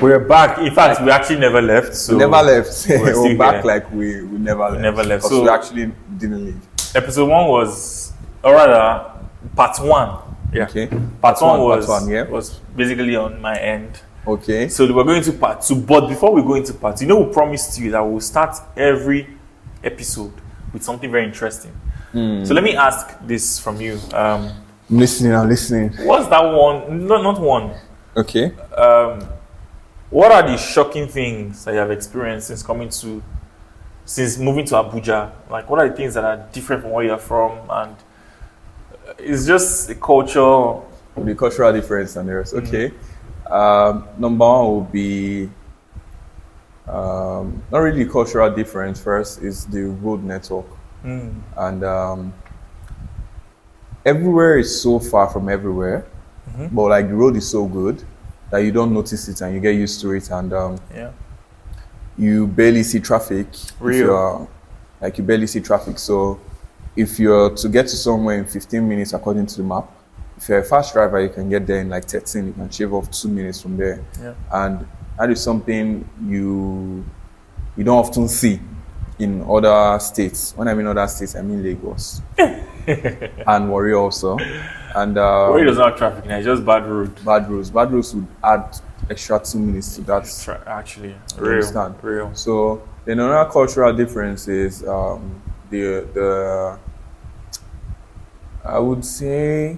We're back. In fact, we actually never left. So We never left. we're back here. like we never left. never left. Because So- we actually didn't leave. Episode 1 was, or rather, part 1. Yeah. Okay. Part one was part one, yeah. was basically on my end. Okay. So we're going to part 2. But before we go into part 2, we promised you that we'll start every episode with something very interesting. So let me ask this from you. I'm listening. What's that one? Not one. Okay. What are the shocking things that you have experienced since moving to Abuja? Like, what are the things that are different from where you're from? And it's just a culture. The cultural difference and the rest. Okay. Number one will be not really cultural difference. First is the road network. And everywhere is so far from everywhere, but like the road is so good that you don't notice it and you get used to it, and Yeah. you barely see traffic. You barely see traffic. So if you're to get to somewhere in 15 minutes according to the map, if you're a fast driver, you can get there in like 13. You can shave off 2 minutes from there. Yeah. And that is something you don't often see in other states. When I mean other states, I mean Lagos and Warri also. And Where it does not have traffic now, it's just bad road. bad roads. Bad roads would add extra 2 minutes to that. Actually, You understand? real. So then another cultural difference is the I would say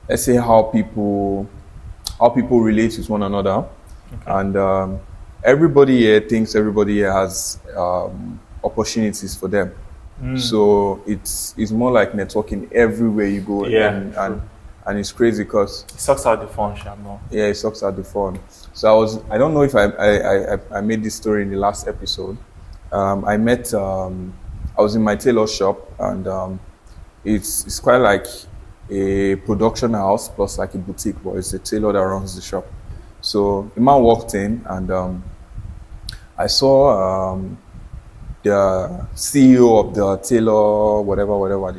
let's say how people relate with one another, and everybody here thinks everybody here has opportunities for them. So it's more like networking everywhere you go, Yeah, and it's crazy because It sucks out the fun, Shambo. yeah, it sucks at the phone. So I don't know if I made this story in the last episode. I was in my tailor shop, and it's quite like a production house plus like a boutique, but it's a tailor that runs the shop. So the man walked in, and I saw the CEO of the tailor, whatever,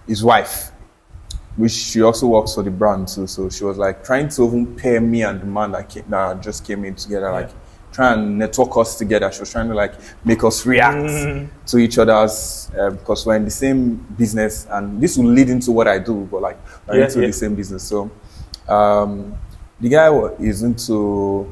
his wife, which she also works for the brand too. So she was like trying to even pair me and the man that just came in together, like try and network us together. She was trying to like make us react to each other's because we're in the same business, and this will lead into what I do, but like we're into the same business. So the guy is into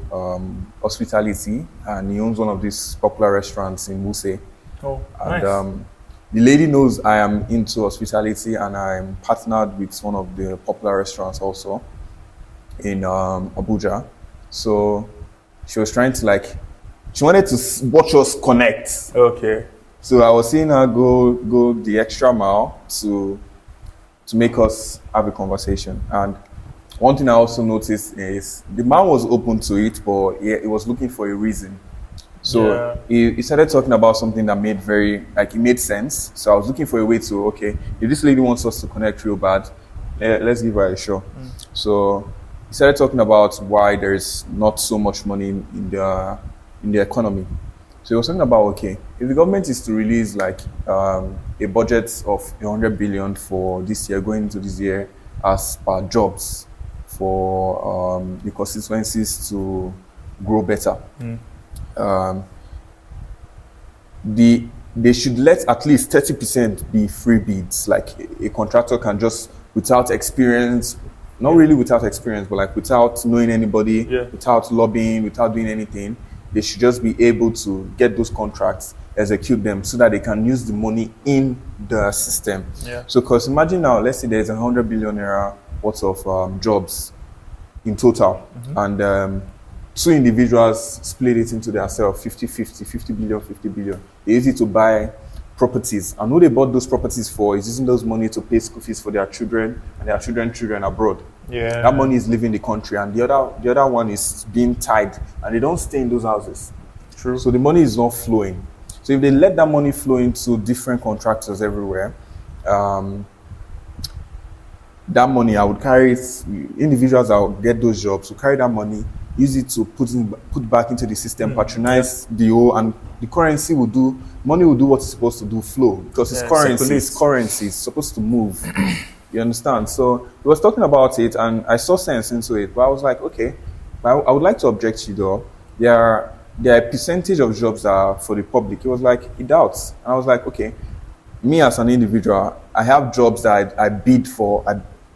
hospitality, and he owns one of these popular restaurants in Wuse. Oh, And nice. the lady knows I am into hospitality, and I'm partnered with one of the popular restaurants also in Abuja. So she was trying to she wanted to watch us connect. Okay. So I was seeing her go the extra mile to make us have a conversation. And one thing I also noticed is the man was open to it, but he was looking for a reason. So he started talking about something that it made sense. So I was looking for a way to, okay, if this lady wants us to connect real bad, let's give her a show. So he started talking about why there is not so much money in the economy. So he was talking about, okay, if the government is to release like a budget of 100 billion for this year, going into this year, as per jobs for the constituencies to grow better. They should let at least 30% be free bids. Like a contractor can just, without experience, not really without experience, but like without knowing anybody, without lobbying, without doing anything, they should just be able to get those contracts, execute them, so that they can use the money in the system. Yeah. So, because imagine now, let's say there's 100 billion naira worth of jobs in total, and two individuals split it into themselves, 50-50, 50 billion, 50 billion. They use it to buy properties. And who they bought those properties for is using those money to pay school fees for their children and their children abroad. Yeah. That money is leaving the country, and the other one is being tied, and they don't stay in those houses. True. So the money is not flowing. So if they let that money flow into different contractors everywhere, that money I would carry it, individuals that would get those jobs will carry that money, use it to put back into the system, patronize the whole, and the currency money will do what it's supposed to do, flow, because it's currency. It's currency. It's supposed to move. You understand? So he was talking about it, and I saw sense into it. But I was like, okay, but I would like to object to you though. There are a percentage of jobs that are for the public. He was like, he doubts. And I was like, okay, me as an individual, I have jobs that I bid for,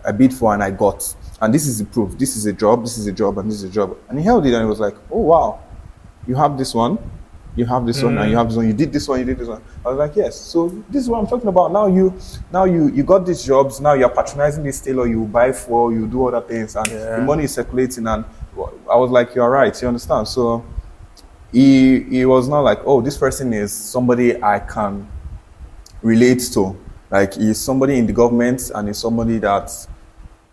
I bid for and I got. And this is the proof. This is a job, this is a job, and this is a job. And he held it and he was like, oh wow, you have this one, you have this one, and you have this one, you did this one, you did this one. I was like, yes. So this is what I'm talking about. Now you got these jobs, now you're patronizing this tailor, you buy for, you do other things, and the money is circulating. And I was like, you're right, you understand? So he was not like, oh, this person is somebody I can relate to. Like, he's somebody in the government and he's somebody that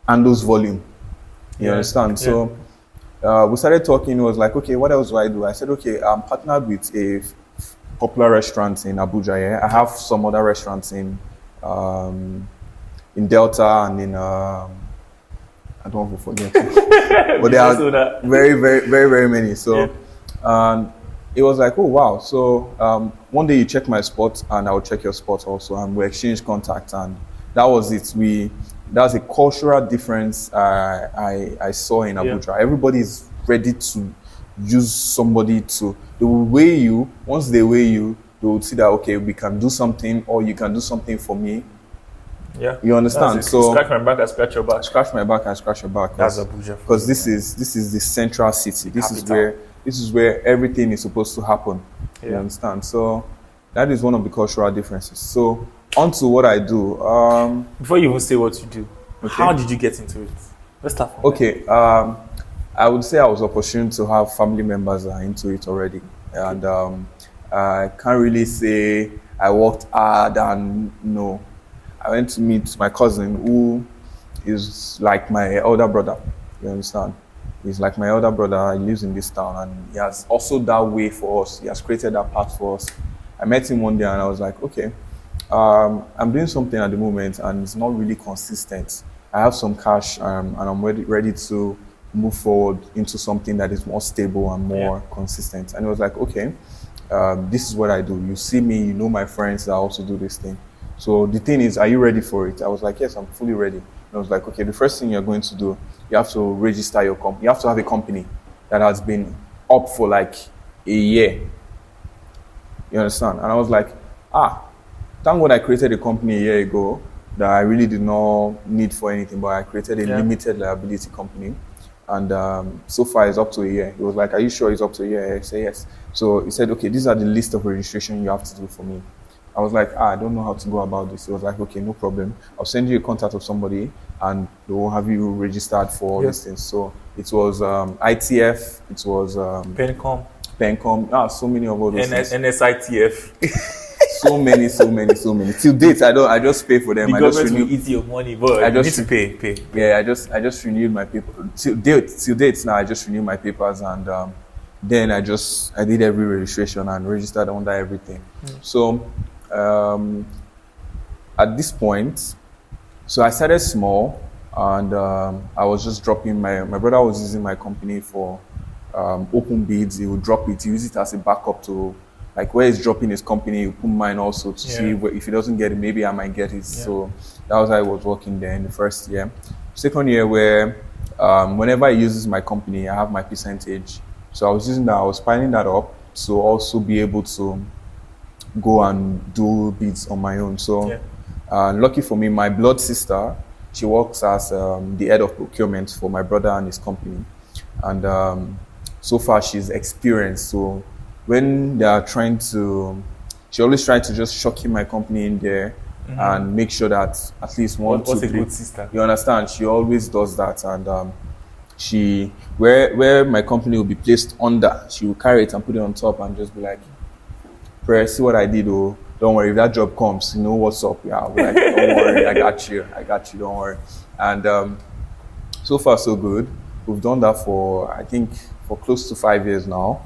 handles volume. You understand? So we started talking. He was like, okay, what else do I do? I said, okay, I'm partnered with a popular restaurant in Abuja. Yeah? I have some other restaurants in Delta and in I don't want to forget, but there are very, very, very, very many. So it was like, oh wow. So one day you check my spot and I'll check your spot also, and we exchange contacts, and that was it. That's a cultural difference I saw in Abuja. Everybody is ready to use somebody to. They will weigh you. Once they weigh you, they will see that, okay, we can do something, or you can do something for me. Yeah, you understand. So scratch my back, I scratch your back. Scratch my back, I scratch your back. That's Abuja. Because this is the central city. This is where everything is supposed to happen. You understand. So that is one of the cultural differences. So on to what I do. Before you even say what you do, how did you get into it? Let's start from okay. I would say I was opportune to have family members that are into it already, and I can't really say I worked hard and no. I went to meet my cousin, who is like my elder brother. You understand? He's like my elder brother. He lives in this town, and he has also that way for us. He has created that path for us. I met him one day, and I was like, okay, I'm doing something at the moment, and it's not really consistent. I have some cash, and I'm ready to move forward into something that is more stable and more consistent. And he was like, okay, this is what I do. You see me, you know my friends that also do this thing. So the thing is, are you ready for it? I was like, yes, I'm fully ready. And I was like, okay, the first thing you're going to do, you have to register your company. You have to have a company that has been up for like a year. You understand? And I was like, thank God I created a company a year ago that I really did not need for anything, but I created a limited liability company. And so far it's up to a year. He was like, are you sure it's up to a year? I said, yes. So he said, okay, these are the list of registration you have to do for me. I was like, I don't know how to go about this. He was like, okay, no problem. I'll send you a contact of somebody and they will have you registered for all these things. So it was ITF, it was Pencom, so many of all those things. NSITF. so many. Till date, I just pay for them. The government will eat your money, but you need to pay. Yeah, I just renewed my paper. Till date now, I just renewed my papers, and then I did every registration and registered under everything. So at this point, so I started small, and I was just dropping my brother was using my company for open bids. He would drop it, he use it as a backup to, like, where he's dropping his company, he put mine also to see if he doesn't get it, maybe I might get it. So that was how I was working there in the first year. Second year, where whenever he uses my company, I have my percentage. So I was using that, I was piling that up to also be able to go and do bids on my own. So lucky for me, my blood sister, she works as the head of procurement for my brother and his company. And so far she's experienced. So when they are she always tries to just shock in my company in there and make sure that at least one, two, three. Good sister. You understand? She always does that. And she, where my company will be placed under, she will carry it and put it on top and just be like, "Press, see what I did, oh, don't worry, if that job comes, you know what's up." Yeah, I'll be like, "Don't worry, I got you, don't worry." And so far so good. We've done that for, I think, for close to 5 years now.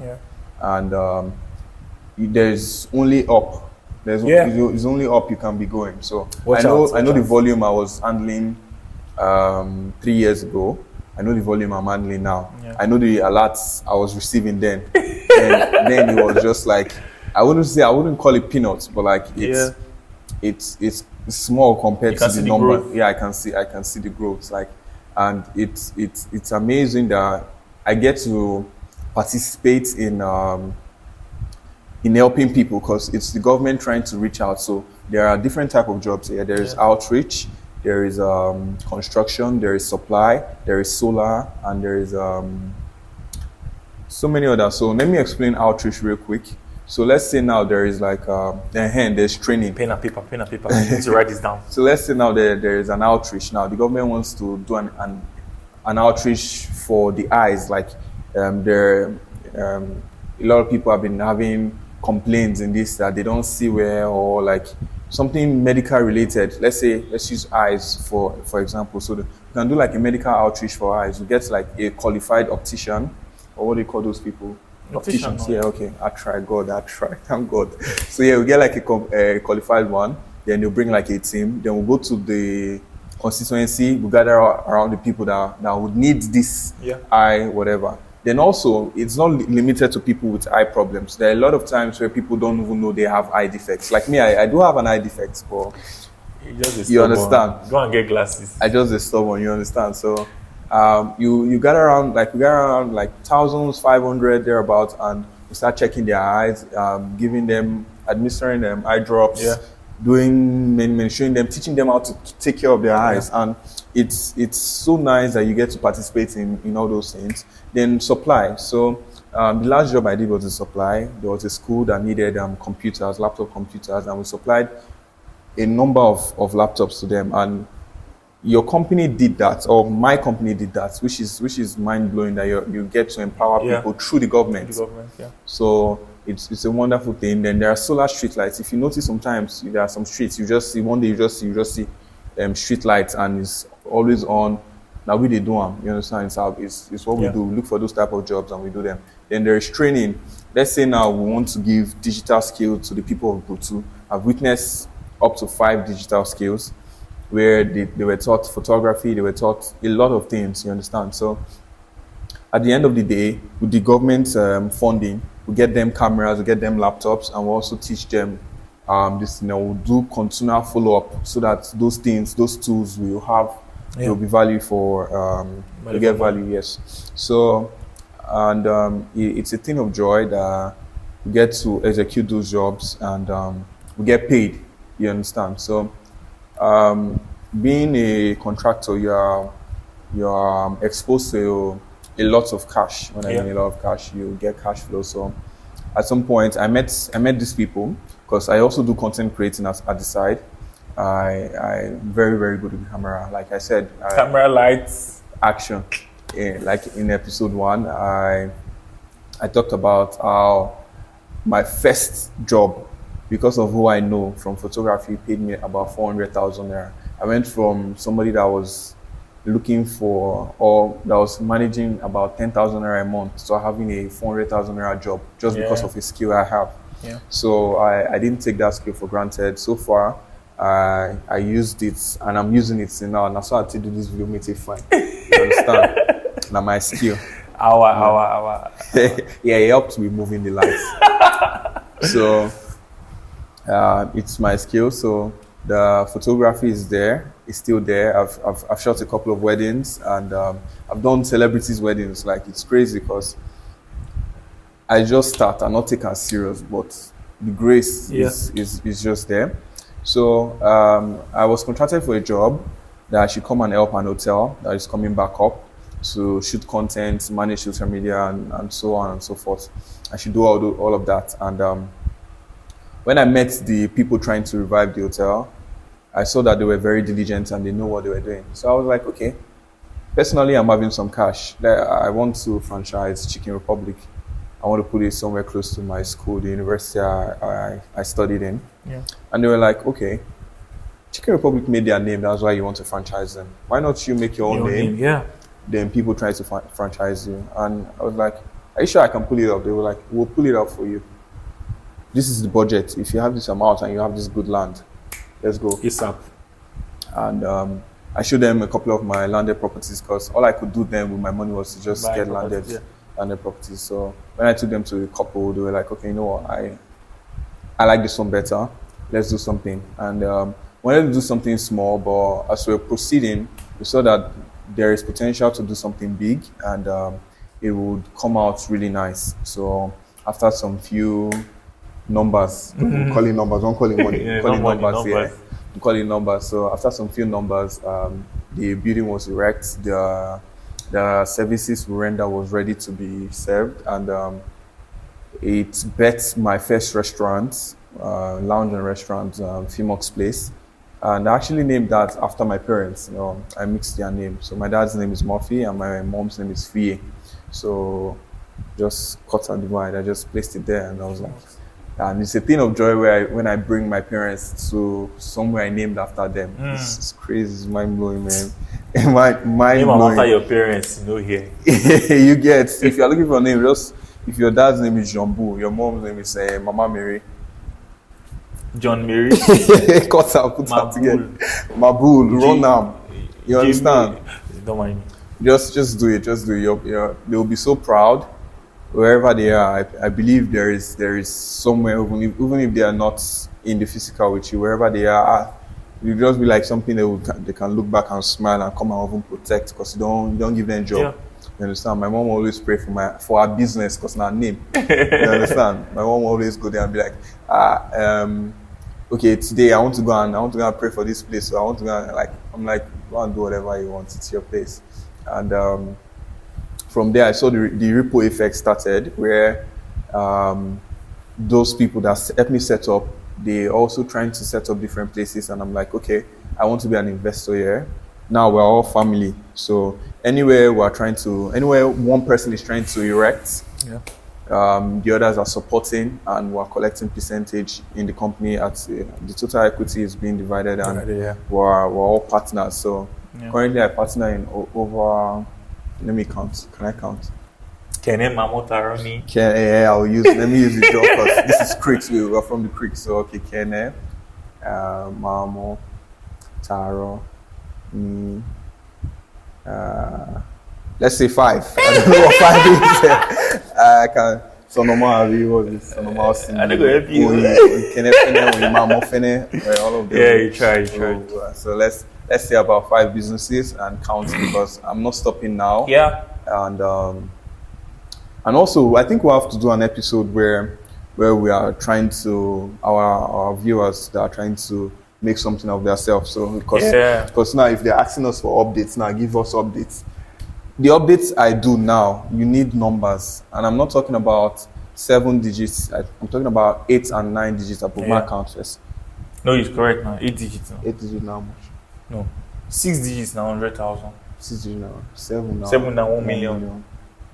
And there's only up. There's only up you can be going. So I know the volume I was handling 3 years ago. I know the volume I'm handling now. I know the alerts I was receiving then. Then it was just like, I wouldn't call it peanuts, but like it's small compared You to can the see the number. growth. Yeah, I can see the growth. Like, and it's amazing that I get to participate in helping people because it's the government trying to reach out. So there are different type of jobs here. There is Yeah. outreach, there is construction, there is supply, there is solar, and there is so many others. So let me explain outreach real quick. So let's say now there is like there's training. Pen and paper, pen and paper. You need to write this down. So let's say now there is an outreach. Now the government wants to do an outreach for the eyes. Like there, a lot of people have been having complaints in this that they don't see well or like something medical related. Let's use eyes for example. So we can do like a medical outreach for eyes. We get like a qualified optician or what do you call those people? Optician, Opticians. no. Yeah, okay. I try. Thank God. So yeah, we get like a qualified one. Then they'll bring like a team. Then we'll go to the constituency. We gather around the people that would need this Yeah. eye, whatever. Then also, it's not limited to people with eye problems. There are a lot of times where people don't even know they have eye defects. Like me, I do have an eye defect, but You understand. Go and get glasses. I just a stubborn, you understand? So you gather around like thousands, 500 thereabouts, and we start checking their eyes, giving them, administering them eye drops, Yeah. doing many, showing them, teaching them how to take care of their eyes, and it's so nice that you get to participate in all those things. Then supply. So the last job I did was in supply. There was a school that needed computers, laptop computers, and we supplied a number of laptops to them, and your company did that, or my company did that, which is mind blowing that you get to empower Yeah. people through the government. The government, yeah. So it's a wonderful thing. Then there are solar street lights. If you notice, sometimes there are some streets you just see one day you just see street lights and it's always on. Now we they do them. You understand? It's what we Yeah. do. We look for those type of jobs and we do them. Then there is training. Let's say now we want to give digital skills to the people of Butu. I've witnessed up to 5 digital skills where they were taught photography, they were taught a lot of things, you understand? So at the end of the day, with the government funding, we get them cameras, we get them laptops, and we also teach them we'll do continual follow-up so that those things, those tools will have, Yeah. will be value for, Value will get for money. value, yes. So, and it's a thing of joy that we get to execute those jobs and we get paid, you understand? So, being a contractor, you're exposed to a lot of cash. When I Yeah. mean a lot of cash, you get cash flow. So at some point, I met these people because I also do content creating at the side. I'm very, very good with the camera. Like I said, Camera lights. action. Like in episode 1, I talked about how my first job, because of who I know from photography, paid me about 400,000 naira. I went from somebody that was looking for or that was managing about 10,000 naira a month to having a 400,000 naira job just because Yeah. of a skill I have. Yeah. So I didn't take that skill for granted. So far, I used it and I'm using it now. And that's why I to do this video, make it fine. You understand? Now my skill. Our. Yeah, it helps with moving the lights. So it's my skill. So the photography is there. It's still there. I've shot a couple of weddings and I've done celebrities' weddings. Like it's crazy because I just start. I'm not taken serious, but the grace Yeah. is just there. So I was contracted for a job that I should come and help an hotel that is coming back up to shoot content, manage social media, and so on and so forth. I should do all of that. And when I met the people trying to revive the hotel, I saw that they were very diligent and they know what they were doing. So I was like, okay, personally, I'm having some cash. I want to franchise Chicken Republic. I want to put it somewhere close to my school, the university I studied in. Yeah. And they were like, okay, Chicken Republic made their name. That's why you want to franchise them. Why not you make your own name? Yeah. Then people try to franchise you. And I was like, are you sure I can pull it up? They were like, we'll pull it up for you. This is the budget. If you have this amount and you have this good land, let's go. ASAP. And I showed them a couple of my landed properties because all I could do then with my money was to just Buy get properties, landed properties. So when I took them to a couple, they were like, okay, you know what, I like this one better. Let's do something. And wanted to do something small, but as we were proceeding, we saw that there is potential to do something big, and it would come out really nice. So after some few numbers, we call it numbers, don't call it money, Yeah, call it no money, numbers, yeah. numbers. We call it numbers. So after some few numbers, the building was erect, the services we render was ready to be served, and it bet my first restaurant, lounge and restaurant, Fimox Place. And I actually named that after my parents. You know, I mixed their names. So my dad's name is Murphy and my mom's name is Fie. So just cut and divide. I just placed it there, and I was like, and it's a thing of joy when I bring my parents to somewhere I named after them. It's crazy, it's mind blowing, man. mind Name blowing. after your parents, here. You get, if you're looking for a name, just if your dad's name is Jambu, your mom's name is Mama Mary. John Mary. Cut out, put that together. Mabul, Ronam. You understand? Don't mind me. Just do it. Just do it. They'll be so proud wherever they are. I believe there is somewhere, even if they are not in the physical with you, wherever they are, you just be like something they can look back and smile and come and even protect, because you don't give them job. Yeah. You understand? My mom always pray for our business, because our name. You understand? My mom always go there and be like, okay, today I want to go and pray for this place. So I want to go and go and do whatever you want. It's your place. And from there, I saw the ripple effect started, where those people that helped me set up, they also trying to set up different places, and I'm like, okay, I want to be an investor here. Now we're all family, so anywhere one person is trying to erect, the others are supporting, and we're collecting percentage in the company. At the total equity is being divided, and we're all partners. So currently, I partner in over. Let me count. Can I count? Kene Mamotaroni. Let me use the job, because this is Creeks. We're from the Creeks. So okay, Kene, Mamo, Taro, me. Let's say 5. I don't know what 5 is. I can. Sonoma, what is this? Sonoma, I don't go help you. Kene, Mamo, Fene, all of them. Yeah, you try. So let's say about 5 businesses and count, because I'm not stopping now. Yeah. And also, I think we'll have to do an episode where we are trying to, our viewers that are trying to make something of themselves. So because now if they're asking us for updates, now give us updates. The updates I do now, you need numbers, and I'm not talking about 7 digits. I'm talking about 8 and 9 digits above my account first. No, it's correct now. 8 digits now. 8 digits now, how much? No, 6 digits now, 100,000. 6 digits now, 7 now. 7 now, 1 million.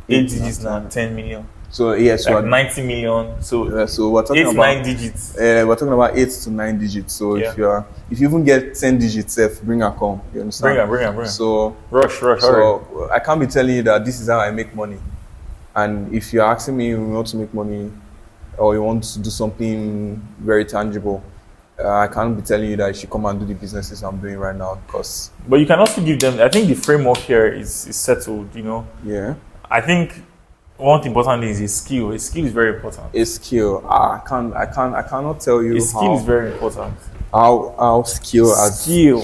8 digits now, 10 million. So yes, like 90 million. So so we're talking 8 to about 9 digits. We're talking about 8 to 9 digits. So if you even get 10 digits, bring her come. You understand? Bring her. So rush. So I can't be telling you that this is how I make money. And if you're asking me, you want to make money, or you want to do something very tangible, I can't be telling you that you should come and do the businesses I'm doing right now, because. But you can also give them. I think the framework here is settled. Yeah. I think one important thing is a skill. A skill is very important. A skill. I cannot tell you. A skill is very important. How skill as skill.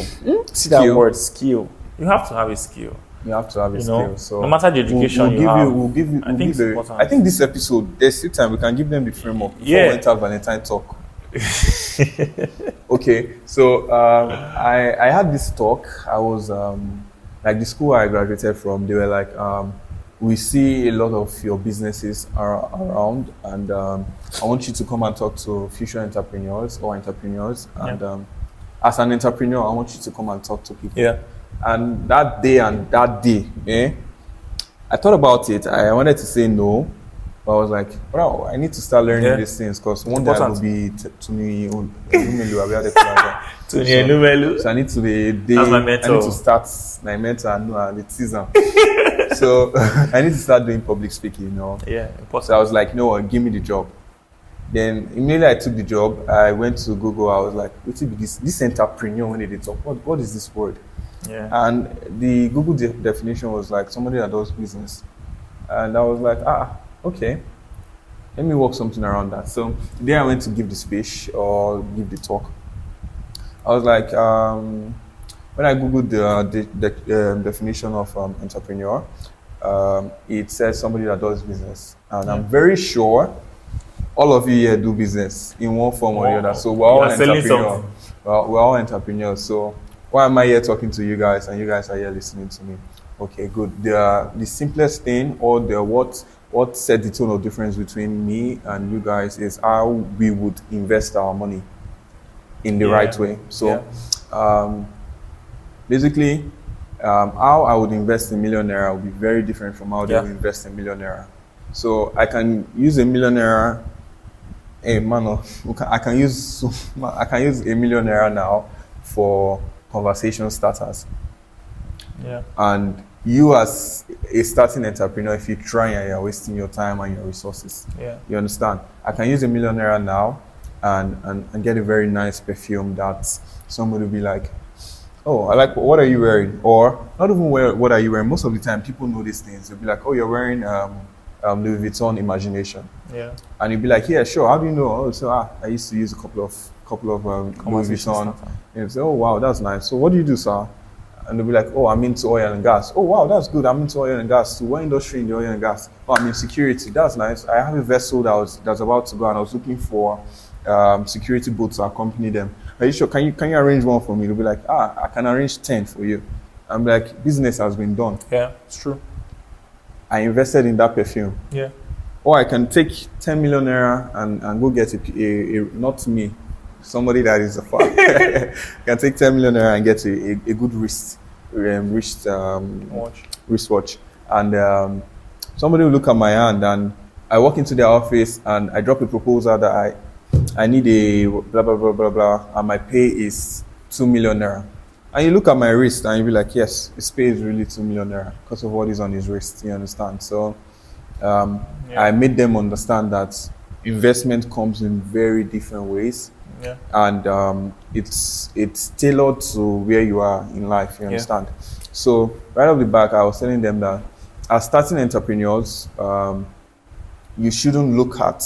See that word, skill. You have to have a skill. You have to have a skill. So no matter the education we'll give you. I think this episode, there's still time we can give them the framework before we enter Valentine talk. Okay, so I had this talk. I was like the school I graduated from. They were like, we see a lot of your businesses are around, and I want you to come and talk to future entrepreneurs or entrepreneurs. And as an entrepreneur, I want you to come and talk to people. Yeah. And that day, I thought about it. I wanted to say no, but I was like, wow, I need to start learning these things, because one day I will be to me. So I need to be That's my mentor. I need to start my mentor and the season. So I need to start doing public speaking, Yeah, important. So I was like, no, give me the job. Then immediately I took the job. I went to Google. I was like, what is this entrepreneur when they talk? What is this word? Yeah. And the Google definition was like somebody that does business. And I was like, okay, let me work something around that. So there I went to give the speech or give the talk. I was like, when I googled the definition of entrepreneur, it says somebody that does business, and I'm very sure all of you here do business in one form or the other. So we're all entrepreneurs. We're all entrepreneurs. So why am I here talking to you guys, and you guys are here listening to me? Okay, good. The simplest thing, or what set the tone of difference between me and you guys, is how we would invest our money in the right way. So basically, how I would invest in millionaire would be very different from how they would invest in millionaire. So I can use a millionaire, I can use a millionaire now for conversation starters. Yeah. And you as a starting entrepreneur, if you try and you're wasting your time and your resources. Yeah. You understand? I can use a millionaire now and get a very nice perfume that somebody will be like, oh, I like, what are you wearing? Or not even what are you wearing? Most of the time, people know these things. They'll be like, oh, you're wearing Louis Vuitton Imagination. Yeah. And you'll be like, yeah, sure. How do you know? Oh, so I used to use a couple of Louis Vuitton. And you say, oh, wow, that's nice. So what do you do, sir? And they'll be like, oh, I'm into oil and gas. Oh, wow, that's good. I'm into oil and gas. So what industry in the oil and gas? Oh, I'm in security. That's nice. I have a vessel that's about to go, and I was looking for security boats to accompany them. Are you sure? Can you arrange one for me? They'll be like, I can arrange 10 for you. I'm like, business has been done. Yeah, it's true. I invested in that perfume. Yeah. Or I can take 10 million naira and go get a not me, somebody that is a far. Can take 10 million naira and get a good wristwatch. And somebody will look at my hand, and I walk into their office and I drop a proposal that I need a blah, blah, blah, blah, blah, and my pay is 2 million naira. And you look at my wrist and you be like, yes, his pay is really 2 million naira because of what is on his wrist, you understand? So I made them understand that investment comes in very different ways. Yeah. And it's tailored to where you are in life, you understand? So right off the back, I was telling them that as starting entrepreneurs, you shouldn't look at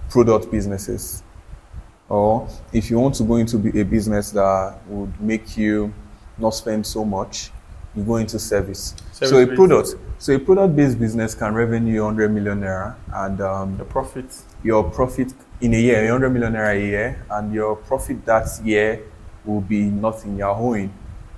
product businesses. Or if you want to go into a business that would make you not spend so much, you go into service. So a product-based business can revenue 100 million naira, and your profit in a year, 100 million naira a year, and your profit that year will be nothing. You're owing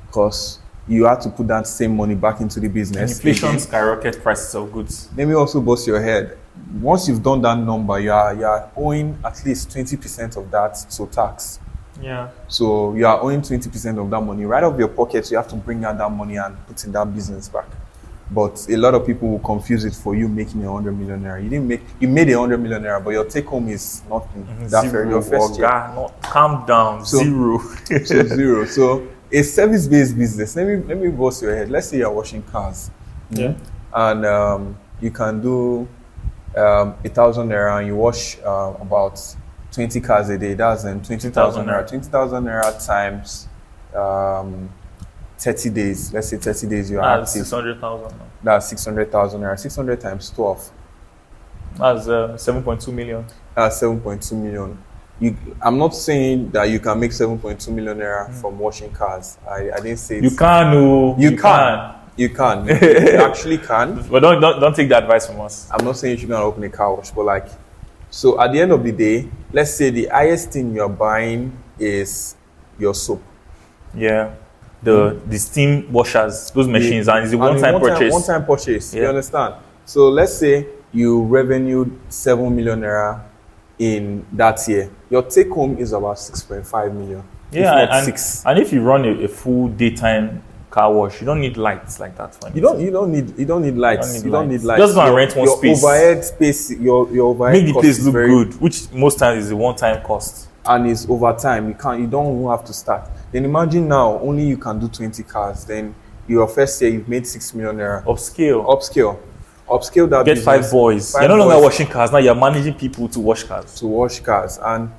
because you have to put that same money back into the business. And inflation skyrocket prices of goods. Let me also bust your head. Once you've done that number, you are owing at least 20% of that to tax. Yeah. So you are owing 20% of that money right off your pocket. You have to bring out that money and put in that business back. But a lot of people will confuse it for you making 100 million naira. You made 100 million naira, but your take home is nothing. That's your first year. Calm down. Zero. So zero. So a service-based business. Let me bust your head. Let's say you're washing cars. Yeah. And you can do 1,000 naira and you wash about 20 cars a day. That's 20,000 naira. 20,000 naira times 30 days. Let's say 30 days you are active. 600,000. That's 600,000 naira. 600 times 12. That's 7.2 million. That's 7.2 million. I'm not saying that you can make 7.2 million naira from washing cars. I didn't say you can. No, you can. You can. You actually can. But don't take the advice from us. I'm not saying you should go and open a car wash, but so at the end of the day, let's say the highest thing you're buying is your soap. Yeah. The steam washers, those machines, and it's a one-time purchase. One-time purchase. Yeah. You understand? So let's say you revenued 7 million naira in that year. Your take home is about 6.5 million. Yeah, and if you run a full daytime car wash, you don't need lights like that. You don't need lights. You don't need lights. Just go and rent one space. Your overhead space, your overhead make the place look good, which most times is a one-time cost. And it's over time. You don't even have to start. Then imagine now only you can do 20 cars. Then your first year you've made 6 million naira. Upscale that Get business. 5 boys. You're no longer washing cars now. You're managing people to wash cars. And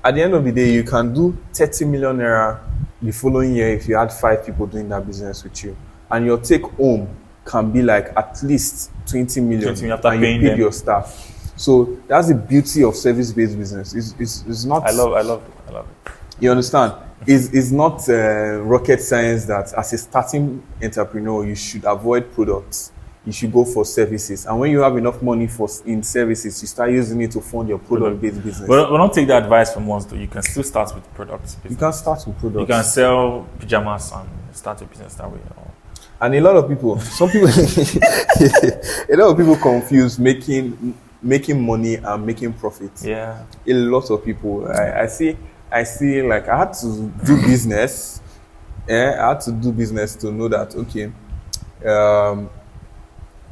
at the end of the day, you can do 30 million naira the following year if you had 5 people doing that business with you, and your take home can be like at least 20 million after and you paid your staff. So that's the beauty of service-based business. It's not. I love it. You understand? It's not rocket science that as a starting entrepreneur you should avoid products. You should go for services, and when you have enough money in services, you start using it to fund your product-based business. But don't take the advice from us, though. You can still start with products. Business. You can start with products. You can sell pajamas and start a business that way. And a lot of people, some people, a lot of people confuse making money and making profits. Yeah. A lot of people. I see. Like I had to do business. I had to do business to know that okay.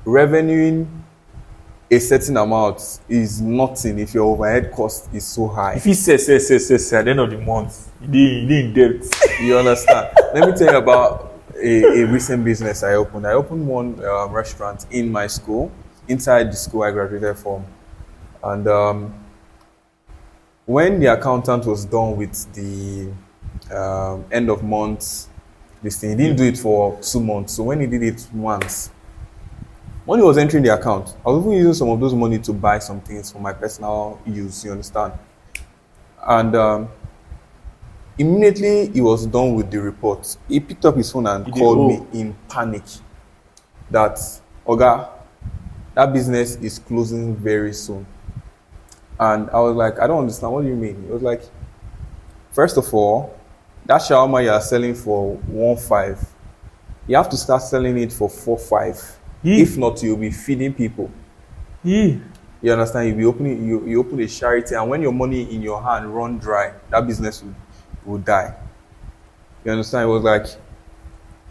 Revenuing a certain amount is nothing if your overhead cost is so high. If you say at the end of the month, you in debt. You understand? Let me tell you about a recent business I opened. I opened one restaurant in my school, inside the school I graduated from. And when the accountant was done with the end of month, this thing, he didn't do it for 2 months. So when he did it once, when he was entering the account, I was even using some of those money to buy some things for my personal use, you understand? And immediately he was done with the report, he picked up his phone and called me in panic that, Oga, that business is closing very soon. And I was like, I don't understand, what do you mean? He was like, first of all, that shawarma you are selling for 1.5, you have to start selling it for 4.5. If not, you'll be feeding people. You understand? You'll be opening, you open a charity, and when your money in your hand run dry, that business will die. You understand? It was like,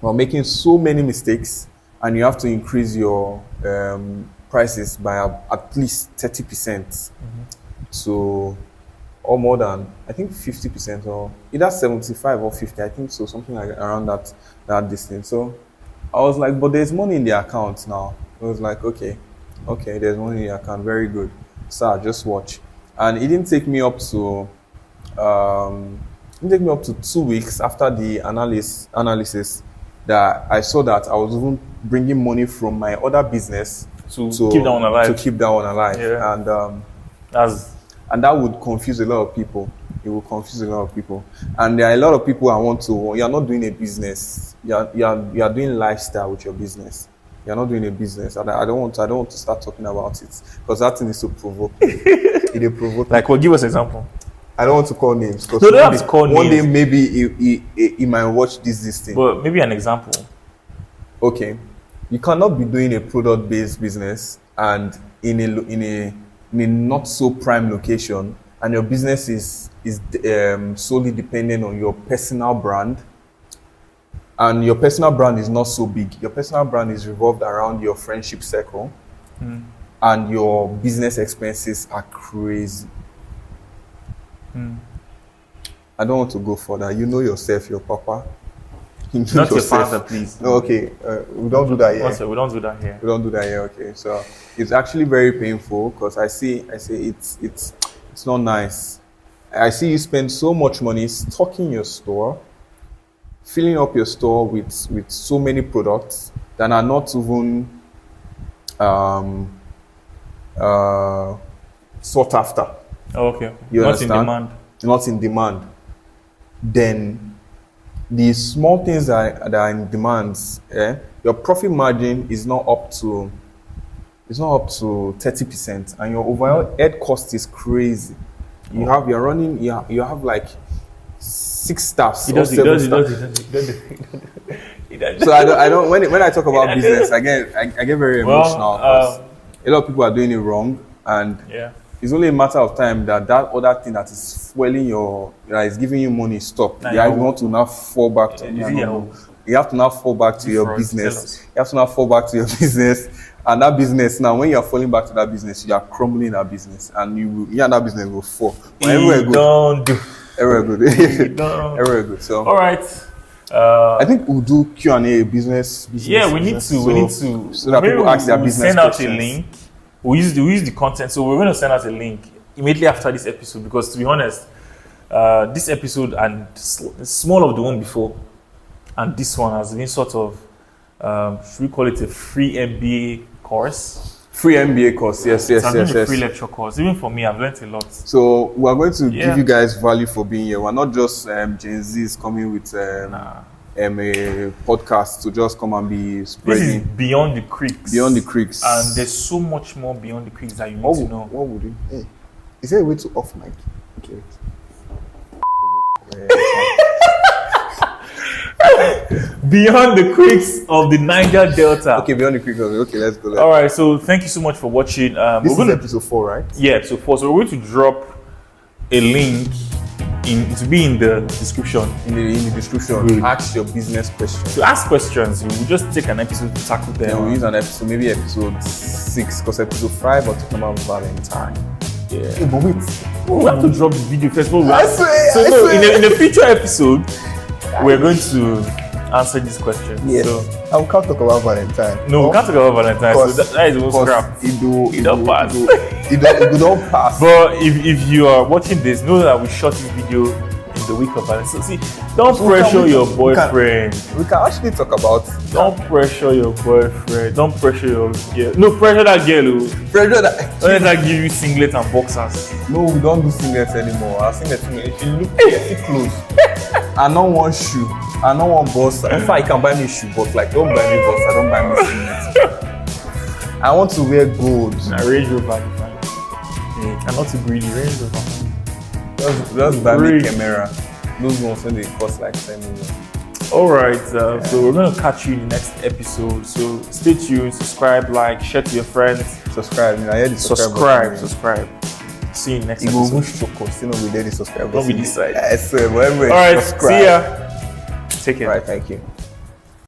we're making so many mistakes, and you have to increase your prices by at least 30%. So, or more than, I think 50%, or either 75 or 50, I think so, something like around that distance. So, I was like, but there's money in the account now. I was like, okay, there's money in the account, very good. Sir, just watch. And it didn't take me up to 2 weeks after the analysis that I saw that I was even bringing money from my other business to keep that one alive. To keep that one alive. Yeah. And that would confuse a lot of people. It will confuse a lot of people. And there are a lot of people you're not doing a business. You're doing lifestyle with your business. You're not doing a business. And I don't want to start talking about it because that thing is to provoke me. It will provoke me. Like, well, give us an example. I don't want to call names. No, don't have to call names. One day maybe he might watch this thing. But maybe an example. Okay. You cannot be doing a product-based business and in a not so prime location, and your business is solely dependent on your personal brand, and your personal brand is not so big. Your personal brand is revolved around your friendship circle, and your business expenses are crazy. I don't want to go further. You know yourself, your papa. Not your father, please. No, okay. We don't do that here. Also, we don't do that here. We don't do that here. Okay, so it's actually very painful because I say it's not nice. I see you spend so much money stocking your store, filling up your store with so many products that are not even sought after. Oh, okay. You not understand? In demand. Not in demand. Then the small things that are in demands, your profit margin is not up to 30%, and your overhead cost is crazy. You have like 6 staffs or 7 staff. So I don't when I talk about business, I get very emotional because a lot of people are doing it wrong, and it's only a matter of time that other thing that is fueling that is giving you money stop. You want to now fall back to you have to now fall back to your business. You have to now fall back to your business, and that business now, when you are falling back to that business, you are crumbling that business, and you and that business will fall. Everywhere good. Everywhere good. So all right. I think we'll do Q&A business. Yeah, we need to. So that people ask their business send out questions. a link. We use the content. So we're going to send out a link immediately after this episode because, to be honest, this episode and small of the one before and this one has been sort of, should we call it a free MBA course Free MBA course. Yes. So I'm doing a free lecture course. Even for me, I've learned a lot. So we are going to Yeah. give you guys value for being here. We're not just Gen Zs coming with a podcast to just come and be This is spreading beyond the creeks. beyond the creeks. And there's so much more beyond the creeks that you need what, to know. what would you? Hey, is there a way to off mic? Okay. Beyond the creeks of the Niger Delta. Okay, beyond the creeks. Okay, let's go. All right, so thank you so much for watching. This is episode 4, right? Yeah, so for so we're going to drop a link to be in the description. In the description, Good. ask your business questions. To ask questions, we'll just take an episode to tackle them. Then we'll use an episode, maybe episode 6, because episode 5 we're talking about Valentine. Yeah. Hey, but wait. We have to drop the video first. But I swear, so I no, swear. in a future episode, we're going to answer these questions. Yes. So, I can't talk about Valentine. no, we can't talk about Valentine's. So that is most crap. It don't pass. It don't pass. But if you are watching this, know that we shot this video in the week of Valentine's. So see, don't pressure your boyfriend. We can actually talk about. Don't pressure your boyfriend. Don't pressure your girl. No, pressure that girl. Who Pressure that. don't let her give you singlet and boxers. No, we don't do singlets anymore. Our singlets, if you look pretty close. I don't want shoe. I don't want boss. In fact, you can buy me shoe, but like, don't buy me boss. I don't buy me singlet. I want to wear gold. A Range Rover, fine. I'm not too greedy. Range Rover. Just buy me Great. camera. Those ones when they cost like 10 million. All right, so we're gonna catch you in the next episode. So stay tuned, subscribe, like, share to your friends. Subscribe. I heard the subscribe. Subscribe. See you in the next You go episode. push choco. Still not be there. The subscribe. Don't be this side. I swear. Whatever. All right, subscribe. see ya. Take care. All right. Thank you.